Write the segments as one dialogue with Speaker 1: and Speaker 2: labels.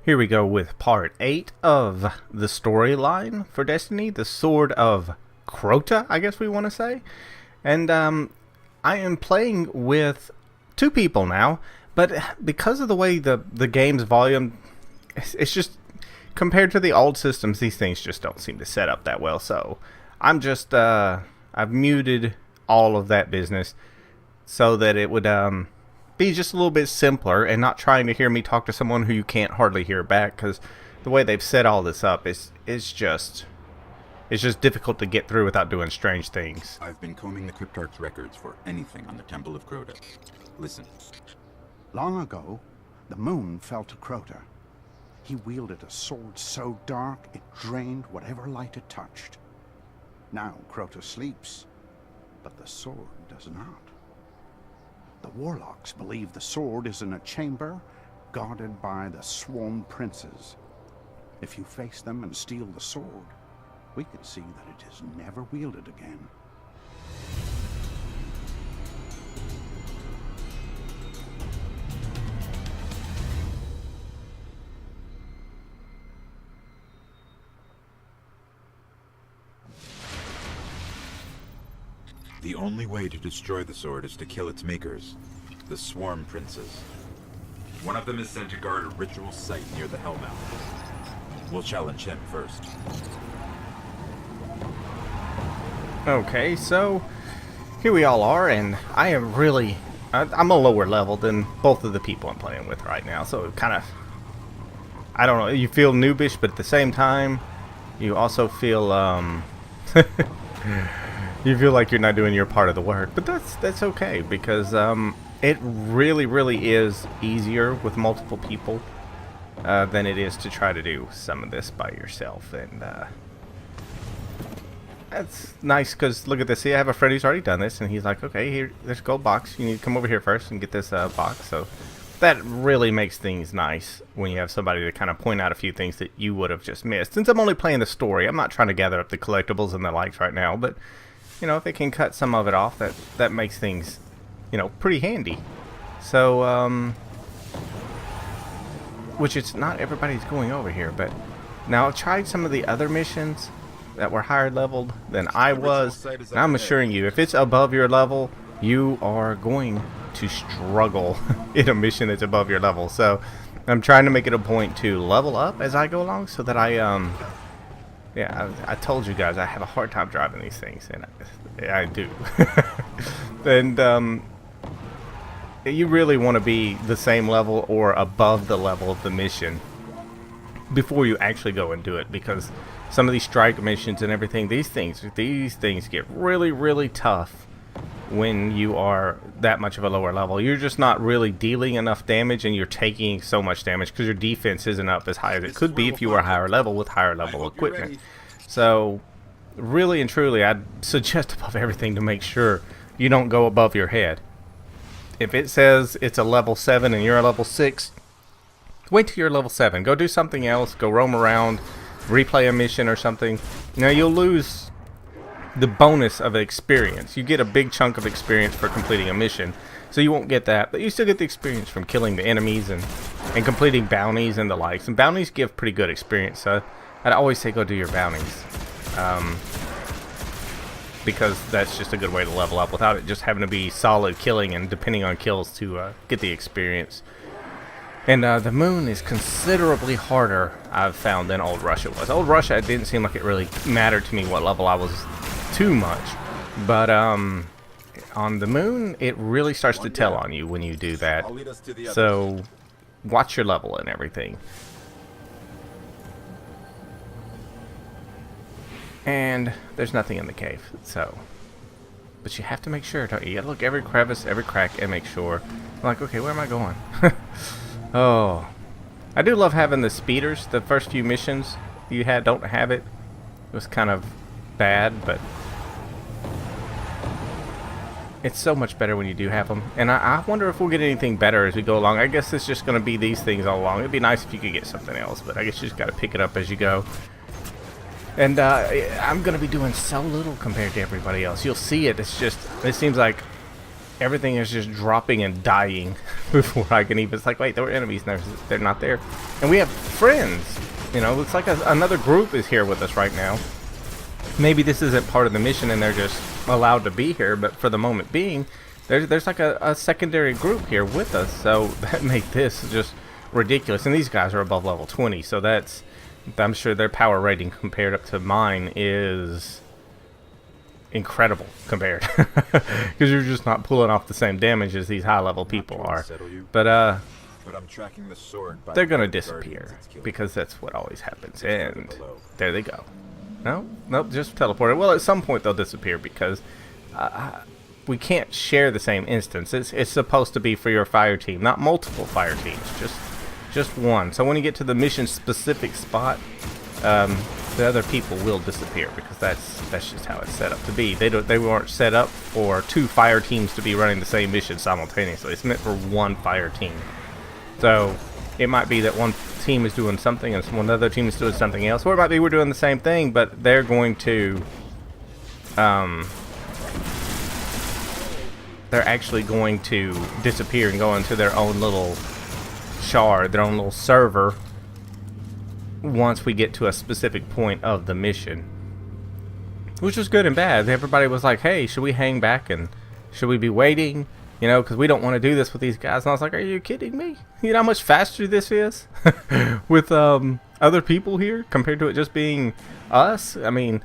Speaker 1: Here we go with part 8 of the storyline for Destiny, the Sword of Crota, I guess we want to say. And I am playing with 2 people now, but because of the way the game's volume, it's just, compared to the old systems, these things just don't seem to set up that well. So I'm just, I've muted all of that business so that it would be just a little bit simpler and not trying to hear me talk to someone who you can't hardly hear back, because the way they've set all this up is just difficult to get through without doing strange things.
Speaker 2: I've been combing the Cryptarch's records for anything on the Temple of Crota. Listen.
Speaker 3: Long ago, the moon fell to Crota. He wielded a sword so dark it drained whatever light it touched. Now Crota sleeps, but the sword does not. The warlocks believe the sword is in a chamber guarded by the Swarm Princes. If you face them and steal the sword, we can see that it is never wielded again.
Speaker 2: The only way to destroy the sword is to kill its makers, the Swarm Princes. One of them is sent to guard a ritual site near the Hellmouth. We'll challenge him first.
Speaker 1: Okay, so here we all are, and I am really, I'm a lower level than both of the people I'm playing with right now, so it kind of, I don't know, you feel noobish, but at the same time, you also feel, you feel like you're not doing your part of the work. But that's okay, because it really is easier with multiple people than it is to try to do some of this by yourself. And that's nice, because look at this. See, I have a friend who's already done this, and he's like, okay, here, there's a gold box. You need to come over here first and get this box. So that really makes things nice when you have somebody to kind of point out a few things that you would have just missed. Since I'm only playing the story, I'm not trying to gather up the collectibles and the likes right now, but you know, if they can cut some of it off, that makes things, you know, pretty handy. So, which it's not everybody's going over here, but now I've tried some of the other missions that were higher leveled than I was, and I'm assuring you, if it's above your level, you are going to struggle in a mission that's above your level. So I'm trying to make it a point to level up as I go along, so that yeah, I told you guys I have a hard time driving these things, and I do. And you really want to be the same level or above the level of the mission before you actually go and do it, because some of these strike missions and everything, these things get really tough when you are that much of a lower level. You're just not really dealing enough damage, and you're taking so much damage because your defense isn't up as high as it could be if you were higher level with higher level equipment. So really and truly, I'd suggest above everything to make sure you don't go above your head. If it says it's a level 7 and you're a level 6, wait till you're level 7. Go do something else. Go roam around, replay a mission or something. Now you'll lose the bonus of experience. You get a big chunk of experience for completing a mission, so you won't get that, but you still get the experience from killing the enemies and completing bounties and the likes. And bounties give pretty good experience, so I'd always say go do your bounties, because that's just a good way to level up without it just having to be solid killing and depending on kills to get the experience. And the moon is considerably harder, I've found, than Old Russia was. Old Russia, it didn't seem like it really mattered to me what level I was too much, but on the moon, it really starts to tell on you when you do that. So watch your level and everything. And there's nothing in the cave, so, but you have to make sure, don't you? You gotta look every crevice, every crack, and make sure. I'm like, okay, where am I going? Oh, I do love having the speeders. The first few missions you don't have it. It was kind of bad, but it's so much better when you do have them. And I wonder if we'll get anything better as we go along. I guess it's just going to be these things all along. It'd be nice if you could get something else, but I guess you just got to pick it up as you go. And I'm going to be doing so little compared to everybody else. You'll see it. It's just, it seems like everything is just dropping and dying before I can even. It's like, wait, there were enemies and they're not there. And we have friends. You know, it's like another group is here with us right now. Maybe this isn't part of the mission and they're just allowed to be here, but for the moment being, there's like a secondary group here with us. So that makes this just ridiculous. And these guys are above level 20, so that's, I'm sure their power rating compared up to mine is incredible compared, because you're just not pulling off the same damage as these high level people are. But
Speaker 2: I'm tracking the sword by
Speaker 1: they're gonna
Speaker 2: the guardians
Speaker 1: disappear
Speaker 2: it's killing.
Speaker 1: because that's what always happens. And there they go. Nope, just teleported. Well, at some point they'll disappear because we can't share the same instance. It's supposed to be for your fire team, not multiple fire teams, just one. So when you get to the mission specific spot, the other people will disappear because that's just how it's set up to be. They weren't set up for two fire teams to be running the same mission simultaneously. It's meant for one fire team. So it might be that one team is doing something and one other team is doing something else, or it might be we're doing the same thing, but they're going to they're actually going to disappear and go into their own little shard, their own little server, once we get to a specific point of the mission. Which was good and bad. Everybody was like, hey, should we hang back and should we be waiting? You know, because we don't want to do this with these guys. And I was like, are you kidding me? You know how much faster this is with other people here compared to it just being us? I mean,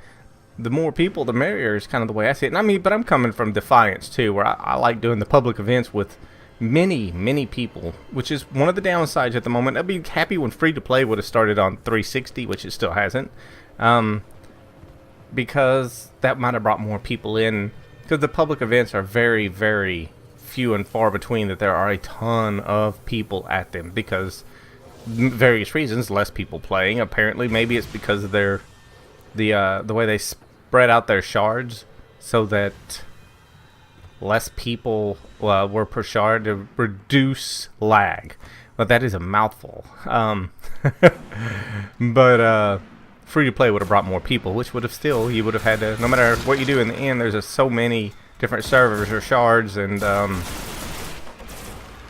Speaker 1: the more people, the merrier is kind of the way I see it. And I mean, but I'm coming from Defiance too, where I like doing the public events with many people, which is one of the downsides at the moment. I'd be happy when free-to-play would have started on 360, which it still hasn't, because that might have brought more people in, because the public events are very few and far between, that there are a ton of people at them because various reasons, less people playing. Apparently maybe it's because of the way they spread out their shards so that less people were per shard to reduce lag. But that is a mouthful. But free to play would have brought more people, which would have still, you would have had to, no matter what you do in the end, there's just so many different servers or shards, and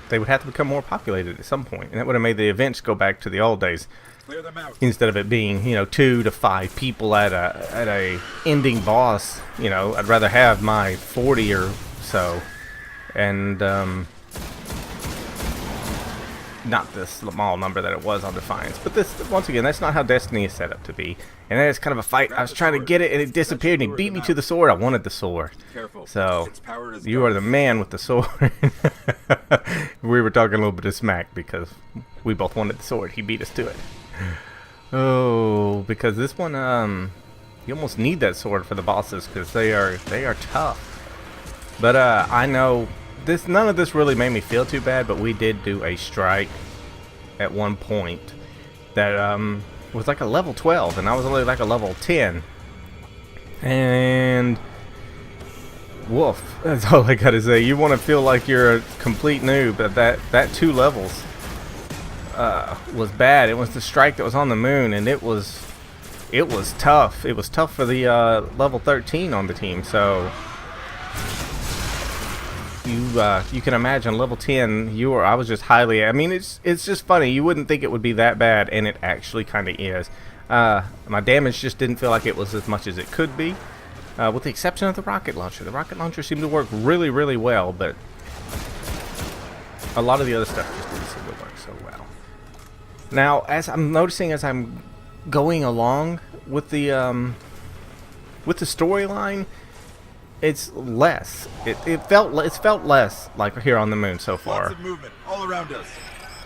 Speaker 1: they would have to become more populated at some point, and that would have made the events go back to the old days.
Speaker 2: Clear them out.
Speaker 1: Instead of it being, 2 to 5 people at a ending boss, I'd rather have my 40 or so, and not the small number that it was on Defiance. But this, once again, that's not how Destiny is set up to be. And then it's kind of a fight. I was trying to get it, and it disappeared, and he beat me to the sword. I wanted the sword.
Speaker 2: Careful.
Speaker 1: So, you are the man with the sword. We were talking a little bit of smack because we both wanted the sword. He beat us to it. Oh, because this one, you almost need that sword for the bosses because they are tough. But I know none of this really made me feel too bad, but we did do a strike at one point that was like a level 12, and I was only like a level 10. And woof, that's all I gotta say. You want to feel like you're a complete noob, but that 2 levels was bad. It was the strike that was on the moon, and it was tough. It was tough for the level 13 on the team. So you can imagine level 10. I was just highly. I mean, it's just funny. You wouldn't think it would be that bad, and it actually kind of is. My damage just didn't feel like it was as much as it could be, with the exception of the rocket launcher. The rocket launcher seemed to work really well, but a lot of the other stuff just didn't seem to work so well. Now, as I'm noticing, as I'm going along with the storyline, it's less. It's felt less like here on the moon so far.
Speaker 2: Lots of movement all around us.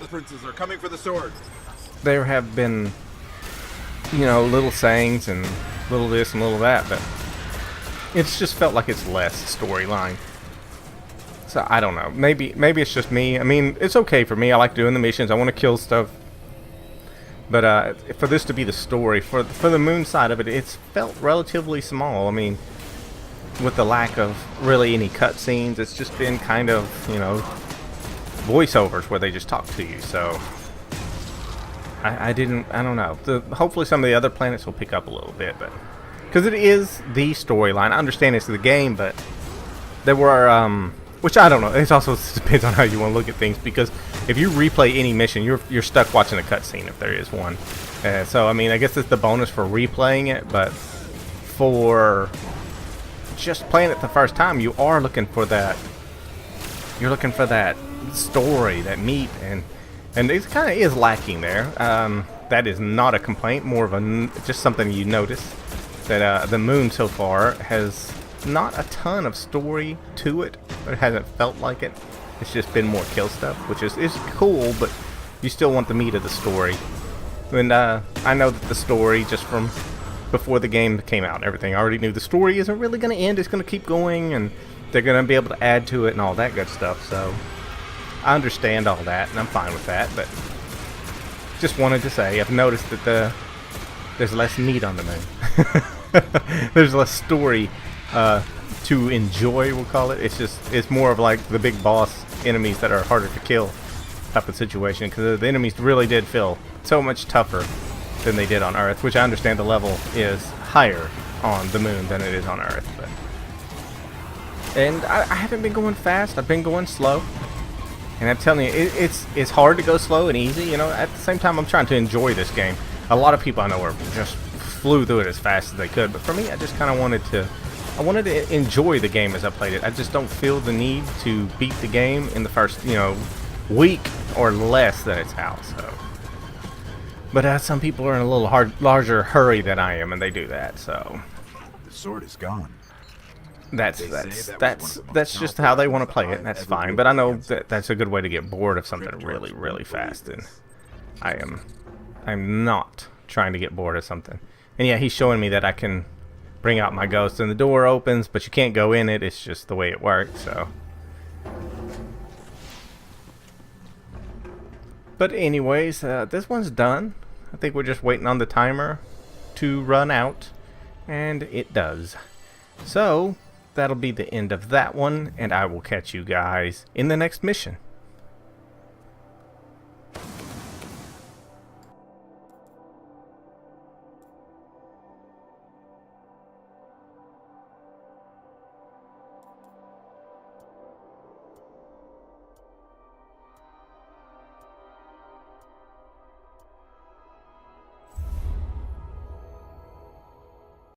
Speaker 2: The princes are coming for the sword.
Speaker 1: There have been, little sayings and little this and little that, but it's just felt like it's less storyline. So I don't know. Maybe it's just me. I mean, it's okay for me. I like doing the missions. I want to kill stuff. But for this to be the story, for the moon side of it, it's felt relatively small. I mean, with the lack of really any cutscenes, it's just been kind of, voiceovers where they just talk to you. So I don't know. Hopefully some of the other planets will pick up a little bit, but because it is the storyline. I understand it's the game, but there were Which I don't know. It also depends on how you want to look at things, because if you replay any mission, you're stuck watching a cutscene if there is one. So I mean, I guess it's the bonus for replaying it, but for just playing it the first time, you are looking for that. You're looking for that story, that meat, and it kind of is lacking there. That is not a complaint, more of just something you notice, that the moon so far has not a ton of story to it. It hasn't felt like it. It's just been more kill stuff, which is cool, but you still want the meat of the story. And I know that the story, just from before the game came out and everything, I already knew the story isn't really going to end. It's going to keep going, and they're going to be able to add to it and all that good stuff. So I understand all that, and I'm fine with that, but just wanted to say I've noticed that there's less meat on the moon. There's less story to enjoy, we'll call it. It's more of like the big boss enemies that are harder to kill type of situation, because the enemies really did feel so much tougher than they did on Earth, which I understand the level is higher on the moon than it is on Earth. And I haven't been going fast. I've been going slow. And I'm telling you, it's hard to go slow and easy. You know, at the same time, I'm trying to enjoy this game. A lot of people I know are just flew through it as fast as they could, but for me, I just kind of wanted to enjoy the game as I played it. I just don't feel the need to beat the game in the first, week or less that it's out. So, but some people are in a little larger hurry than I am, and they do that. So
Speaker 2: The sword is gone.
Speaker 1: that's just how they want to play it, and that's fine. But I know that that's a good way to get bored of something really, really fast, and I'm not trying to get bored of something. And yeah, he's showing me that I can bring out my ghost, and the door opens, but you can't go in it. It's just the way it works. So, but anyways, this one's done. I think we're just waiting on the timer to run out, and it does. So that'll be the end of that one, and I will catch you guys in the next mission.